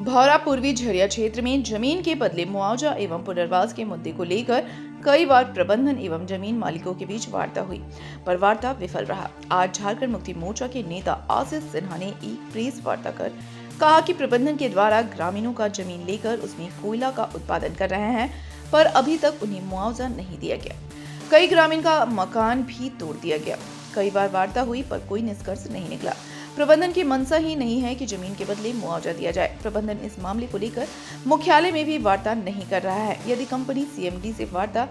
भौरा पूर्वी झरिया क्षेत्र में जमीन के बदले मुआवजा एवं पुनर्वास के मुद्दे को लेकर कई बार प्रबंधन एवं जमीन मालिकों के बीच वार्ता हुई, पर वार्ता विफल रहा। आज झारखंड मुक्ति मोर्चा के नेता आशीष सिन्हा ने एक प्रेस वार्ता कर कहा कि प्रबंधन के द्वारा ग्रामीणों का जमीन लेकर उसमें कोयला का उत्पादन कर रहे हैं, पर अभी तक उन्हें मुआवजा नहीं दिया गया। कई ग्रामीण का मकान भी तोड़ दिया गया। कई बार वार्ता हुई पर कोई निष्कर्ष नहीं निकला। प्रबंधन की मंशा ही नहीं है कि जमीन के बदले मुआवजा दिया जाए। प्रबंधन इस मामले को लेकर मुख्यालय में भी वार्ता नहीं कर रहा है। यदि कंपनी सीएमडी से वार्ता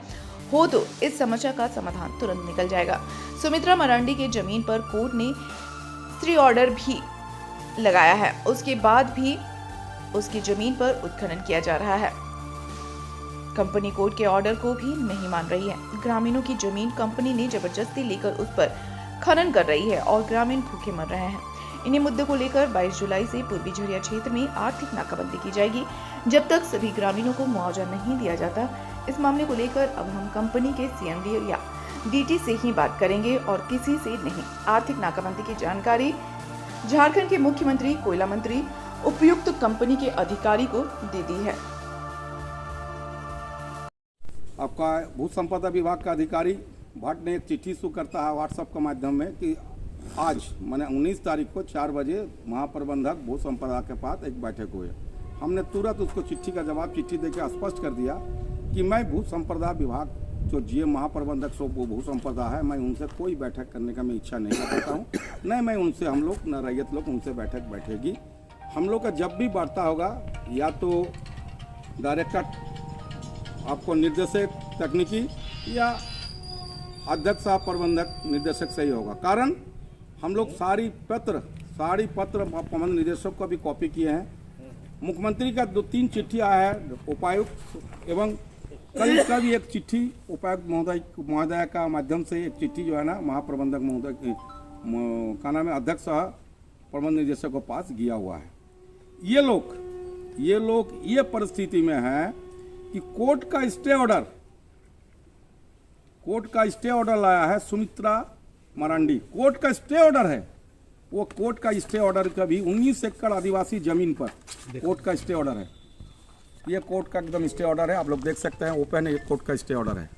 हो तो इस समस्या का समाधान तुरंत निकल जाएगा। सुमित्रा मरांडी के जमीन पर कोर्ट ने स्टे ऑर्डर भी लगाया है, उसके बाद भी उसकी जमीन पर उत्खनन किया जा रहा है। कंपनी कोर्ट के ऑर्डर को भी नहीं मान रही है। ग्रामीणों की जमीन कंपनी ने जबरदस्ती लेकर उस पर खनन कर रही है और ग्रामीण भूखे मर रहे हैं। इन्हीं मुद्दों को लेकर 22 जुलाई से पूर्वी झरिया क्षेत्र में आर्थिक नाकाबंदी की जाएगी, जब तक सभी ग्रामीणों को मुआवजा नहीं दिया जाता। इस मामले को लेकर अब हम कंपनी के सीएमडी या डीटी से ही बात करेंगे और किसी से नहीं। आर्थिक नाकाबंदी की जानकारी झारखंड के मुख्यमंत्री, कोयला मंत्री उपयुक्त कंपनी के अधिकारी को दे दी है। आपका भू संपदा विभाग का अधिकारी भट्ट ने एक चिट्ठी इशू करता है व्हाट्सएप के माध्यम में कि आज मैंने 19 तारीख को 4 बजे महाप्रबंधक भू संपदा के पास एक बैठक हुई। हमने तुरंत उसको चिट्ठी का जवाब चिट्ठी देकर स्पष्ट कर दिया कि मैं भू संपदा विभाग जो जीएम महाप्रबंधक सो भू संपदा है, मैं उनसे कोई बैठक करने का मैं इच्छा नहीं करता हूँ। न मैं उनसे, हम लोग न रैयत लोग उनसे बैठक बैठेगी। हम लोग का जब भी वार्ता होगा या तो डायरेक्टर आपको निर्देशक तकनीकी या अध्यक्ष साहब प्रबंधक निर्देशक से ही होगा। कारण हम लोग सारी पत्र प्रबंध निदेशक को भी कॉपी किए हैं। मुख्यमंत्री का 2-3 चिट्ठी आया है, उपायुक्त एवं कभी एक चिट्ठी उपायुक्त महोदय का माध्यम से एक चिट्ठी जो है ना महाप्रबंधक महोदय का नाम है अध्यक्ष साहब प्रबंध निदेशक के पास गया हुआ है। ये लोग ये परिस्थिति में है कि कोर्ट का स्टे ऑर्डर लाया है सुमित्रा मरांडी। कोर्ट का स्टे ऑर्डर है, वो कोर्ट का स्टे ऑर्डर का भी 19 एकड़ आदिवासी जमीन पर कोर्ट का स्टे ऑर्डर है। ये कोर्ट का एकदम स्टे ऑर्डर है, आप लोग देख सकते हैं ओपन है, ये कोर्ट का स्टे ऑर्डर है।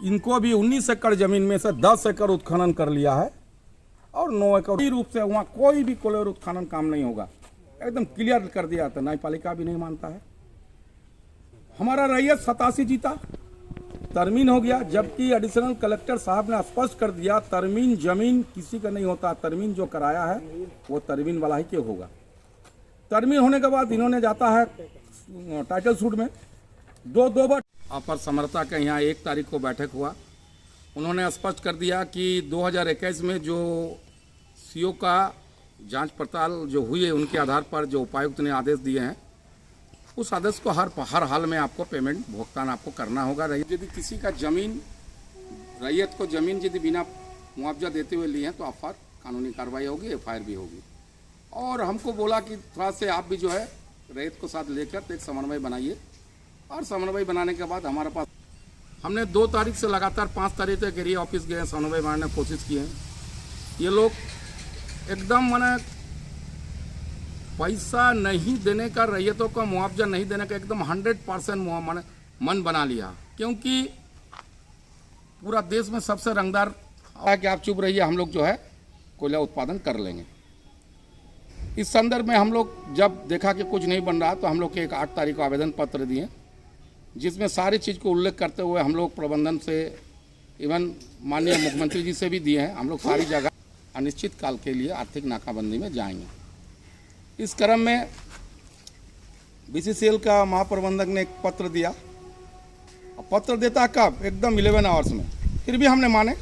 इनको भी 19 एकड़ जमीन में से 10 एकड़ उत्खनन कर लिया है और 9 एकड़ रूप से वहाँ कोई भी कोयला उत्खनन काम नहीं होगा, एकदम क्लियर कर दिया था। न्यायपालिका भी नहीं मानता है। हमारा रैयत 87 जीता, तरमीन हो गया, जबकि एडिशनल कलेक्टर साहब ने स्पष्ट कर दिया तरमीन जमीन किसी का नहीं होता, तरमीन जो कराया है वो तरमीन वाला ही के होगा। तरमीन होने के बाद इन्होंने जाता है टाइटल सूट में दो बार अपर समर्था के यहाँ 1 तारीख को बैठक हुआ। उन्होंने स्पष्ट कर दिया कि 2021 में जो सीओ का जांच पड़ताल जो हुई है उनके आधार पर जो उपायुक्त ने आदेश दिए हैं उस आदेश को हर हाल में आपको पेमेंट भुगतान आपको करना होगा। यदि किसी का जमीन रैयत को जमीन यदि बिना मुआवजा देते हुए लिए हैं तो आप पर कानूनी कार्रवाई होगी, एफआईआर भी होगी। और हमको बोला कि थोड़ा से आप भी जो है रैयत को साथ लेकर एक समन्वय बनाइए, और समन्वय बनाने के बाद हमारे पास हमने 2 तारीख से लगातार 5 तारीख तक एरिया ऑफिस गए, समन्वय बनाने की कोशिश की है। ये लोग एकदम मैंने पैसा नहीं देने का, रैयतों का मुआवजा नहीं देने का एकदम 100% मन बना लिया, क्योंकि पूरा देश में सबसे रंगदार है कि आप चुप रहिए, हम लोग जो है कोयला उत्पादन कर लेंगे। इस संदर्भ में हम लोग जब देखा कि कुछ नहीं बन रहा तो हम लोग के एक 8 तारीख को आवेदन पत्र दिए, जिसमें सारी चीज़ को उल्लेख करते हुए हम लोग प्रबंधन से इवन माननीय मुख्यमंत्री जी से भी दिए हैं। हम लोग सारी जगह अनिश्चित काल के लिए आर्थिक नाकाबंदी में जाएंगे। इस क्रम में बीसीसीएल का महाप्रबंधक ने एक पत्र दिया, पत्र देता कब एकदम 11 आवर्स में, फिर भी हमने माने।